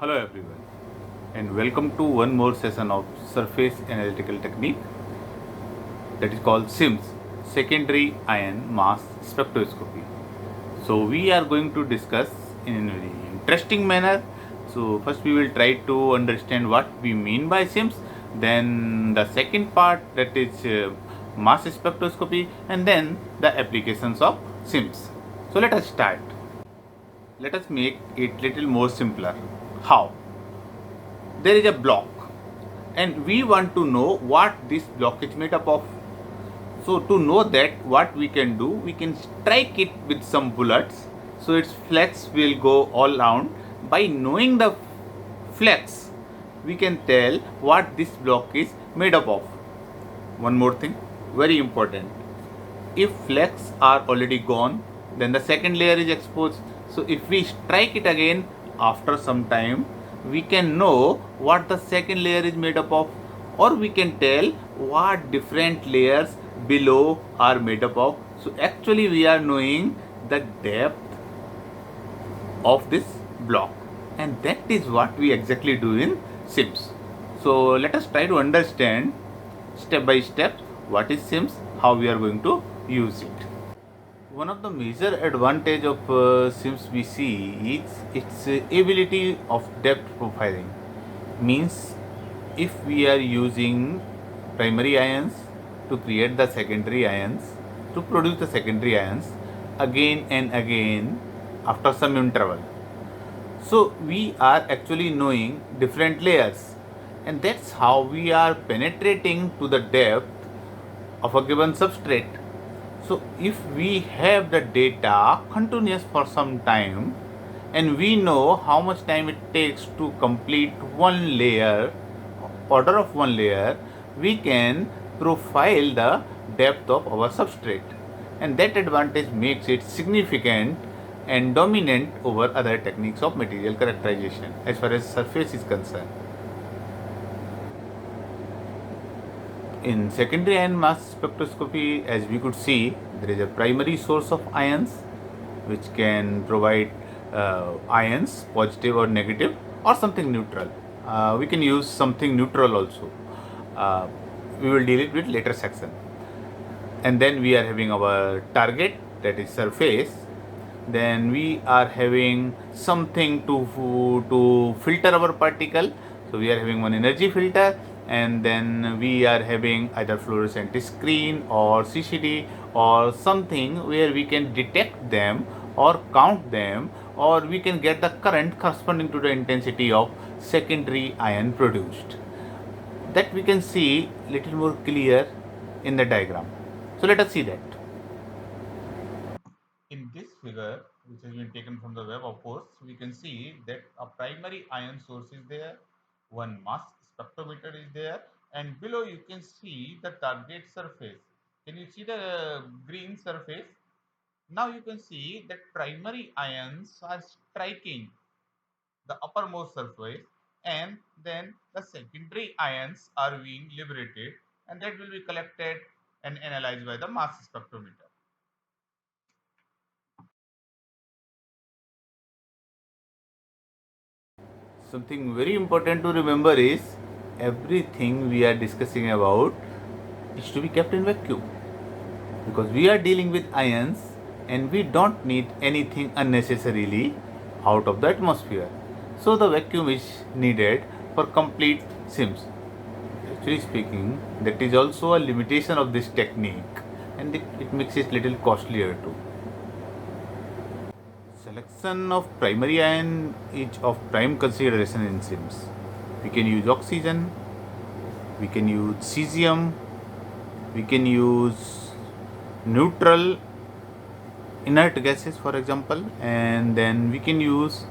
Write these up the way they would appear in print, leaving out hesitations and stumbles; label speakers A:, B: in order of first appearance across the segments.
A: Hello everyone and welcome to one more session of surface analytical technique that is called SIMS, secondary ion mass spectroscopy. So we are going to discuss in a very interesting manner. So first we will try to understand what we mean by SIMS, then the second part, that is mass spectroscopy, and then the applications of SIMS. So let us start. Let us make it little more simpler. How? There is a block and we want to know what this block is made up of. So to know that, what we can do, we can strike it with some bullets, so its flex will go all around. By knowing the flex, we can tell what this block is made up of. One more thing, very important: if flex are already gone, then the second layer is exposed. So if we strike it again after some time, we can know what the second layer is made up of, or we can tell what different layers below are made up of. So actually we are knowing the depth of this block, and that is what we exactly do in SIMS. So let us try to understand step by step what is SIMS, how we are going to use it. One of the major advantage of SIMS we see is its ability of depth profiling. Means if we are using primary ions to create the secondary ions, to produce the secondary ions again and again after some interval, so we are actually knowing different layers, and that's how we are penetrating to the depth of a given substrate. So if we have the data continuous for some time and we know how much time it takes to complete one layer, order of one layer, we can profile the depth of our substrate, and that advantage makes it significant and dominant over other techniques of material characterization as far as surface is concerned. In secondary ion mass spectroscopy, as we could see, there is a primary source of ions which can provide ions, positive or negative, or something neutral. We can use something neutral also. Uh, we will deal it with later section. And then we are having our target, that is surface. Then we are having something to filter our particle. So we are having one energy filter, and then we are having either fluorescent screen or CCD or something where we can detect them or count them, or we can get the current corresponding to the intensity of secondary ion produced. That we can see little more clear in the diagram. So let us see that. In this figure, which has been taken from the web, of course, we can see that a primary ion source is there, one mass spectrometer is there, and below you can see the target surface. Can you see the green surface? Now you can see that primary ions are striking the uppermost surface, and then the secondary ions are being liberated, and that will be collected and analyzed by the mass spectrometer. Something very important to remember is everything we are discussing about is to be kept in vacuum, because we are dealing with ions and we don't need anything unnecessarily out of the atmosphere. So the vacuum is needed for complete SIMS. Actually speaking, that is also a limitation of this technique, and it makes it little costlier too. Selection of primary ion is of prime consideration in SIMS. We can use oxygen, we can use cesium, we can use neutral inert gases, for example, and then we can use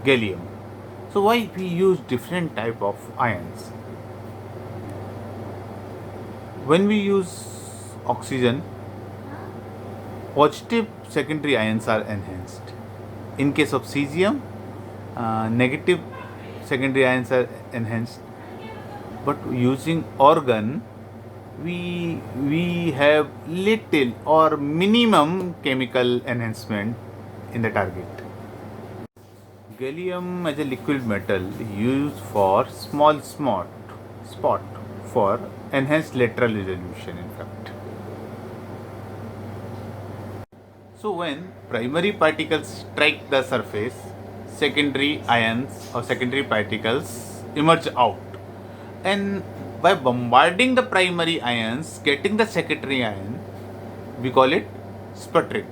A: gallium. So why we use different type of ions? When we use oxygen, positive secondary ions are enhanced. In case of cesium, negative secondary ions are enhanced. But using argon, we have little or minimum chemical enhancement in the target. Gallium as a liquid metal used for small spot for enhanced lateral resolution in fact. So when primary particles strike the surface, secondary ions or secondary particles emerge out, and by bombarding the primary ions, getting the secondary ion, we call it sputtering.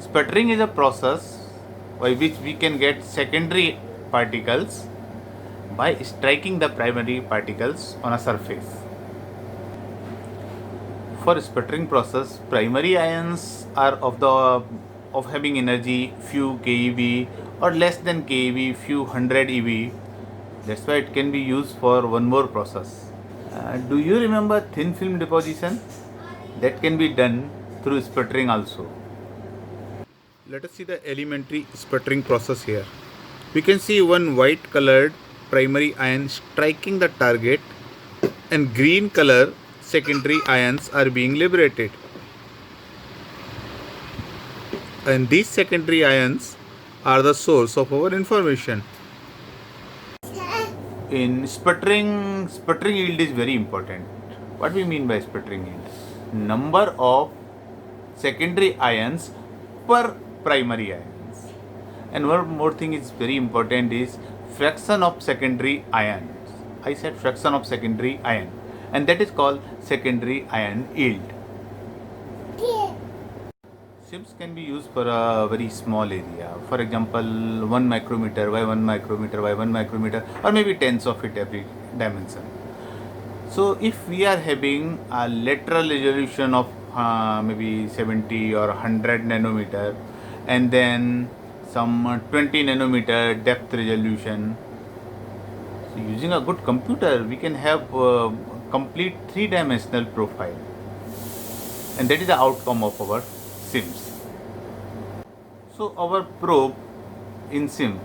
A: Sputtering is a process by which we can get secondary particles by striking the primary particles on a surface. For sputtering process, primary ions are of having energy few keV or less than keV, few hundred eV. That's why it can be used for one more process. Do you remember thin film deposition? That can be done through sputtering also. Let us see the elementary sputtering process here. We can see one white colored primary ion striking the target and green color secondary ions are being liberated. And these secondary ions are the source of our information. In sputtering yield is very important. What we mean by sputtering yield? Number of secondary ions per primary ions. And one more thing is very important is fraction of secondary ions. I said fraction of secondary ion, and that is called secondary ion yield. SIMS can be used for a very small area. For example, 1 micrometer by 1 micrometer by 1 micrometer, or maybe tens of it every dimension. So if we are having a lateral resolution of maybe 70 or 100 nanometer, and then some 20 nanometer depth resolution, so using a good computer we can have complete three-dimensional profile, and that is the outcome of our SIMS. So our probe in SIM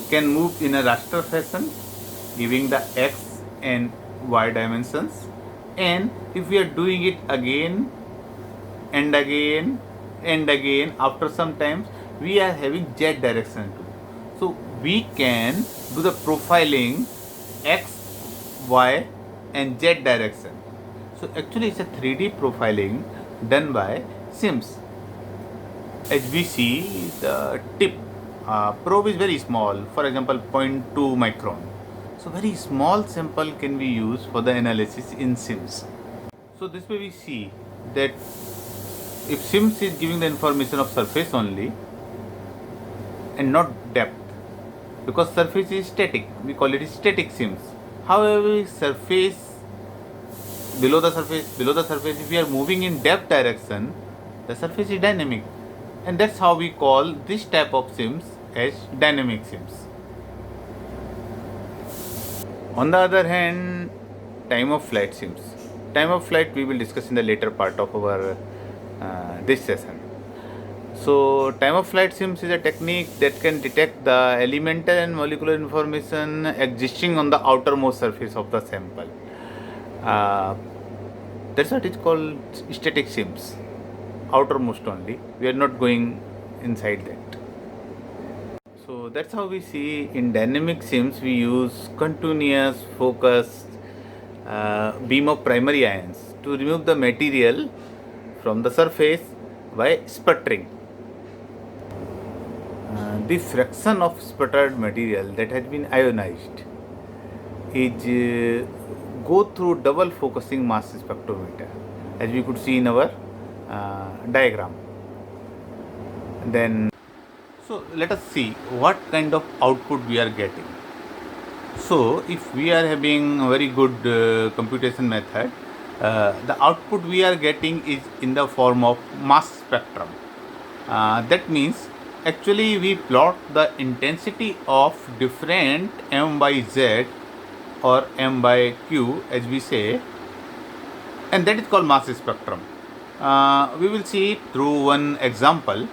A: can move in a raster fashion, giving the x and y dimensions, and if we are doing it again and again and again, after some time we are having z direction too. So we can do the profiling x, y and z direction. So actually it's a 3D profiling done by SIMS. As we see, the tip probe is very small, for example 0.2 micron. So very small sample can be used for the analysis in SIMS. So this way we see that if SIMS is giving the information of surface only and not depth, because surface is static, we call it static SIMS. However, surface, below the surface, if we are moving in depth direction, the surface is dynamic, and that's how we call this type of SIMS as dynamic SIMS. On the other hand, time of flight SIMS. Time of flight we will discuss in the later part of our this session. So time of flight SIMS is a technique that can detect the elemental and molecular information existing on the outermost surface of the sample. That's what it's called static SIMS. Outermost only. We are not going inside that. So that's how we see in dynamic SIMS we use continuous focused beam of primary ions to remove the material from the surface by sputtering. The fraction of sputtered material that has been ionized is go through double focusing mass spectrometer, as we could see in our diagram. Then, so let us see what kind of output we are getting. So if we are having a very good computation method, the output we are getting is in the form of mass spectrum. That means actually we plot the intensity of different m by z or m by q, as we say, and that is called mass spectrum. We will see it through one example.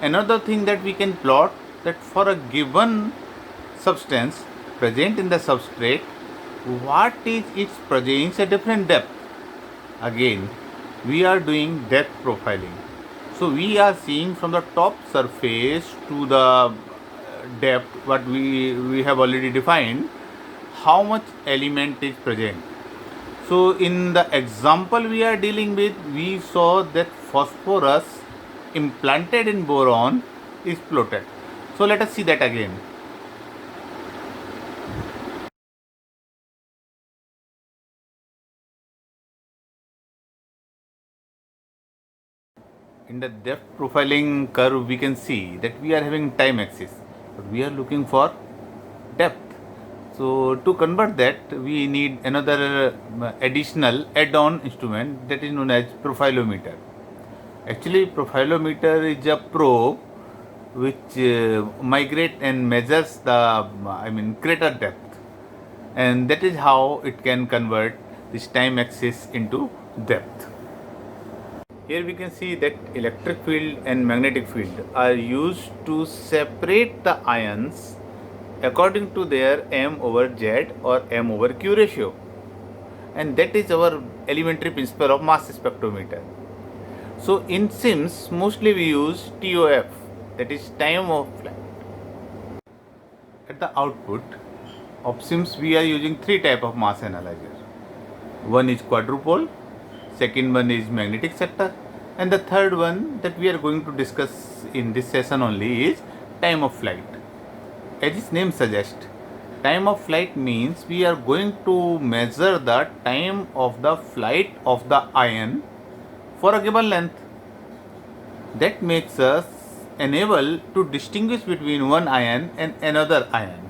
A: Another thing that we can plot, that for a given substance present in the substrate, what is its presence at different depth. Again, we are doing depth profiling. So we are seeing from the top surface to the depth, what we have already defined, how much element is present. So in the example we are dealing with, we saw that phosphorus implanted in boron is floated. So let us see that again. In the depth profiling curve, we can see that we are having time axis, but we are looking for depth. So to convert that, we need another additional add-on instrument that is known as profilometer. Actually, profilometer is a probe which migrate and measures the crater depth, and that is how it can convert this time axis into depth. Here we can see that electric field and magnetic field are used to separate the ions according to their m over z or m over q ratio, and that is our elementary principle of mass spectrometer. So in SIMS mostly we use TOF, that is time of flight. At the output of SIMS we are using three type of mass analyzer. One is quadrupole, second one is magnetic sector, and the third one that we are going to discuss in this session only is time of flight. As its name suggests, time of flight means we are going to measure the time of the flight of the ion for a given length. That makes us enable to distinguish between one ion and another ion.